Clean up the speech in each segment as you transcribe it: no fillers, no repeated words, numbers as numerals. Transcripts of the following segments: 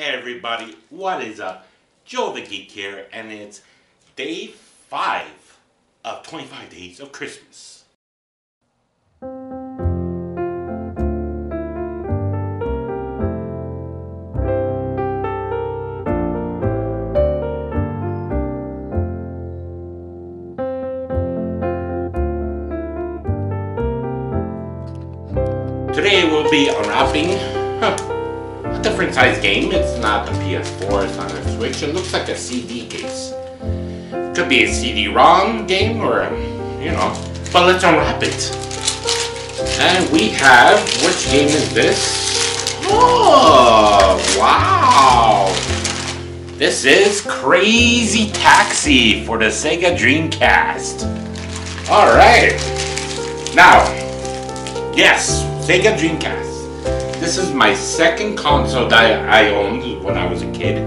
Hey everybody, what is up? Joe the Geek here, and it's day 5 of 25 Days of Christmas. Today we'll be unwrapping a different size game. It's not the PS4, it's not a Switch. It looks like a CD case. Could be a CD-ROM game or, but let's unwrap it. And we have, which game is this? Oh, wow. This is Crazy Taxi for the Sega Dreamcast. Alright. Now, yes, Sega Dreamcast. This is my second console that I owned when I was a kid.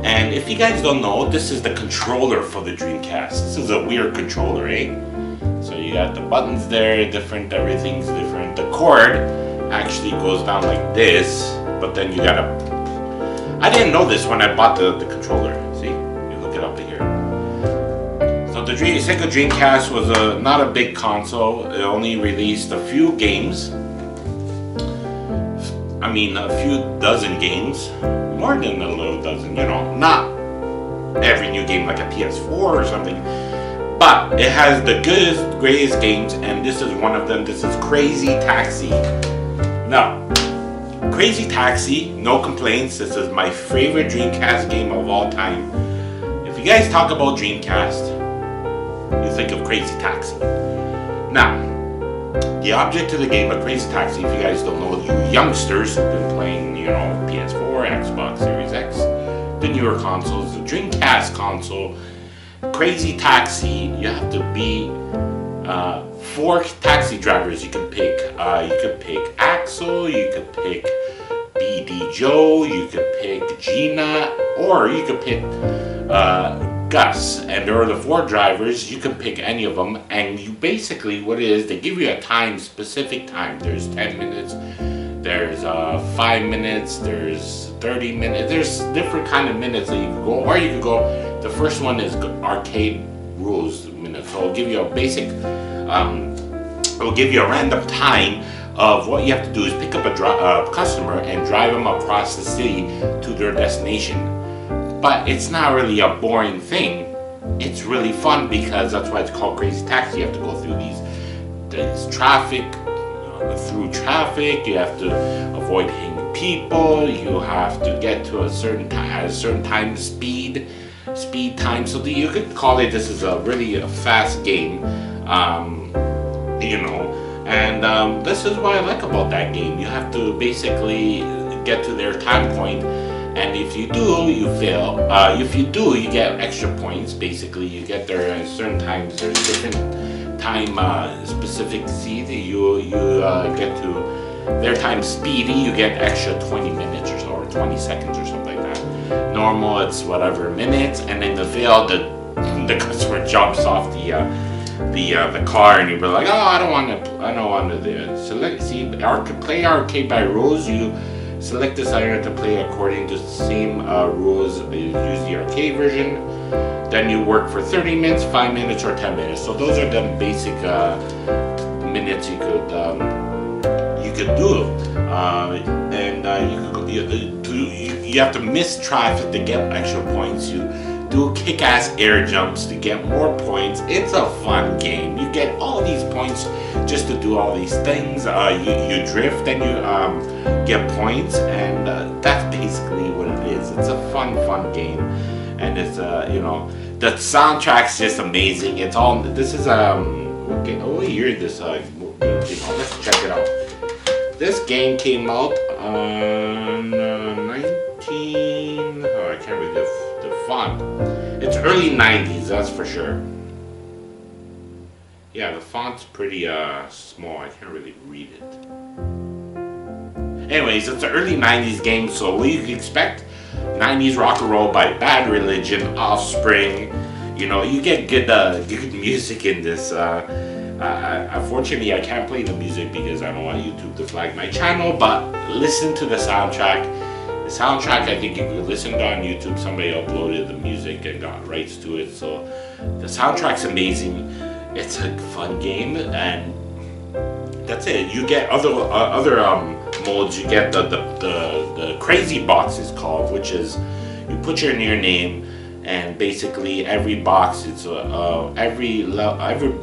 And if you guys don't know, this is the controller for the Dreamcast. This is a weird controller, eh? So you got the buttons there, different, everything's different. The cord actually goes down like this, but then you gotta... I didn't know this when I bought the controller. See? You look it up here. So the Sega Dreamcast was not a big console. It only released a few games. I mean, a few dozen games. More than a little dozen, not every new game like a PS4 or something. But it has the greatest games, and this is one of them. This is Crazy Taxi. Now, Crazy Taxi, no complaints. This is my favorite Dreamcast game of all time. If you guys talk about Dreamcast, you think of Crazy Taxi. Now, the object of the game of Crazy Taxi, if you guys don't know, you youngsters have been playing, PS4, Xbox Series X, the newer consoles, the Dreamcast console, Crazy Taxi, you have to be 4 taxi drivers you can pick. You could pick Axel, you could pick BD Joe, you could pick Gina, or you could pick Gus. And there are the 4 drivers. You can pick any of them, and you basically, what it is, they give you a time, specific time. There's 10 minutes, there's 5 minutes, there's 30 minutes, there's different kind of minutes that you can go, or you can go, the first one is arcade rules minutes. So it'll give you a basic, it'll give you a random time of what you have to do is pick up a customer and drive them across the city to their destination. But it's not really a boring thing. It's really fun because that's why it's called Crazy Taxi. You have to go through these traffic, through traffic. You have to avoid hitting people. You have to get to a certain time, at a certain time speed time. So you could call it, this is a really fast game, And this is what I like about that game. You have to basically get to their time point. And if you do, you fail. If you do, you get extra points. Basically, you get there at certain times. There's different time specific speed. You get to their time speedy. You get extra 20 minutes or so, or 20 seconds or something like that. Normal, it's whatever minutes. And then the fail, the customer jumps off the car, and you'll be like, oh, I don't want to do it. Select, play arcade by rules. You select this item to play according to the same rules. You use the arcade version. Then you work for 30 minutes, 5 minutes, or 10 minutes. So those are the basic minutes you could do. You have to miss traffic to get extra points. You do kick-ass air jumps to get more points. It's a fun game. You get all these points just to do all these things. You drift and you get points, and that's basically what it is. It's a fun game, and it's the soundtrack's just amazing. It's all. This is what year is this game came out? Let's check it out. This game came out on 19. Oh, I can't read the font. It's early 90s, that's for sure. Yeah, the font's pretty small. I can't really read it. Anyways, it's an early 90s game, so what you can expect? 90s rock and roll by Bad Religion, Offspring. You get good music in this. Unfortunately, I can't play the music because I don't want YouTube to flag my channel, but listen to the soundtrack. The soundtrack, I think if you listened on YouTube, somebody uploaded the music and got rights to it. So the soundtrack's amazing. It's a fun game, and that's it. You get other modes. You get the crazy box is called, which is you put your name, and basically every box is every level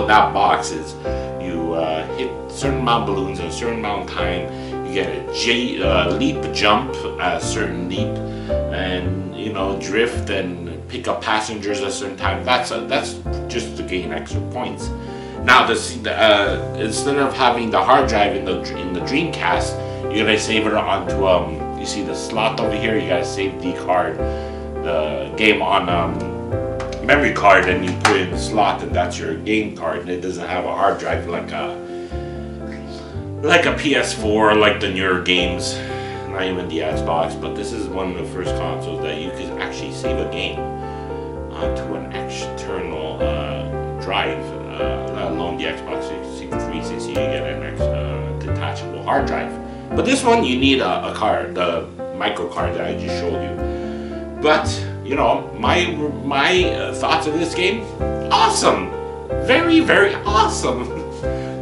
in that box is you hit certain amount of balloons in a certain amount of time. You get a leap, jump, a certain leap, and you know, drift and pick up passengers at a certain time. That's just to gain extra points. Now, instead of having the hard drive in the Dreamcast, you gotta save it onto you see the slot over here. You gotta save the game on memory card, and you put it in the slot, and that's your game card. And it doesn't have a hard drive like a PS4, like the newer games, not even the Xbox. But this is one of the first consoles that you could actually save a game onto an external drive. Let alone the Xbox 360, you get an detachable hard drive. But this one, you need a card, the micro card that I just showed you. But you know, my thoughts of this game, awesome, very, very awesome.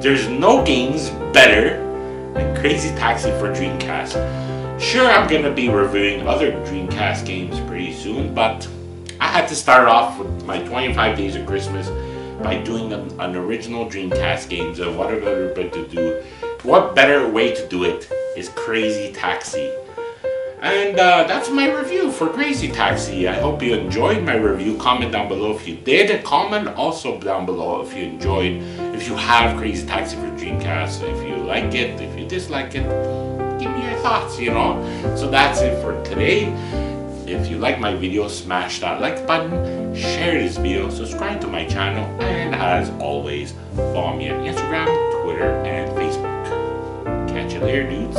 There's no games better than Crazy Taxi for Dreamcast. Sure, I'm gonna be reviewing other Dreamcast games pretty soon, but I had to start off with my 25 Days of Christmas by doing an original Dreamcast games, and what better way to do? What better way to do it is Crazy Taxi? And that's my review for Crazy Taxi. I hope you enjoyed my review. Comment down below if you did. Comment also down below if you enjoyed, if you have Crazy Taxi for Dreamcast, if you like it, if you dislike it. Give me your thoughts, you know. So that's it for today. If you like my video, smash that like button, share this video, subscribe to my channel, and as always, follow me on Instagram, Twitter, and Facebook. Catch you later, dudes.